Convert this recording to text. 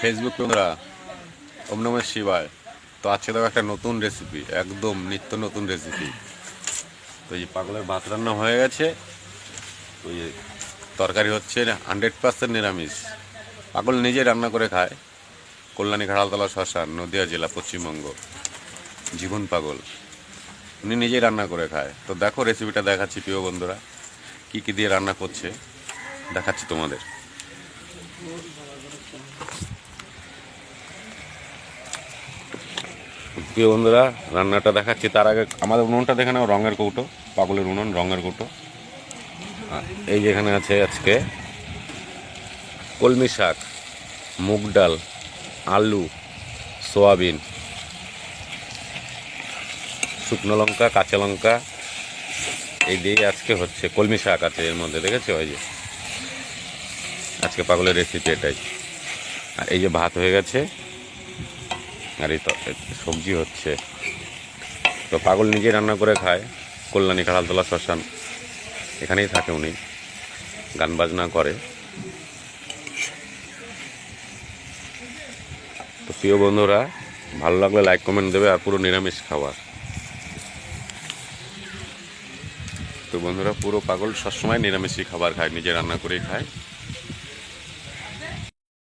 Facebook বন্ধুরা, ওম নমঃ শিবায়। তো আজকে দেখো একটা নতুন রেসিপি, একদম নিত্য নতুন রেসিপি। তো এই পাগলের ভাত রান্না হয়ে গেছে। তো এই তরকারি হচ্ছে 100% নিরামিষ। পাগল নিজে রান্না করে খায়। কল্যাণী ঘাড়ালতলা শ্মশান, নদিয়া জেলা, পশ্চিমবঙ্গ। জীবন পাগল উনি নিজেই রান্না করে খায়। তো দেখো রেসিপিটা দেখাচ্ছি প্রিয় বন্ধুরা, কী কী দিয়ে রান্না করছে দেখাচ্ছি তোমাদের। প্রিয় বন্ধুরা, রান্নাটা দেখাচ্ছি তার আগে আমাদের উনুনটা দেখে নাও, রঙের কৌটো, পাগলের উনুন, রঙের কৌটো। এই যেখানে আছে আজকে কলমি শাক, মুগ ডাল, আলু, সোয়াবিন, শুকনো লঙ্কা, কাঁচা লঙ্কা, এই দিয়ে আজকে হচ্ছে। কলমি শাক আছে এর মধ্যে, দেখেছো? ওই যে আজকে পাগলের রেসিপি এটাই। আর এই যে ভাত হয়ে গেছে, আর এই তো সবজি হচ্ছে। তো পাগল নিজে রান্না করে খায়। কল্যাণী ঘাড়ালতলা শ্মশান, এখানেই থাকে উনি, গান বাজনা করে। তো প্রিয় বন্ধুরা, ভালো লাগলে লাইক কমেন্ট দেবে, আর পুরো নিরামিষ খাবার। তো বন্ধুরা, পুরো পাগল সবসময় নিরামিষই খাবার খায়, নিজে রান্না করেই খায়।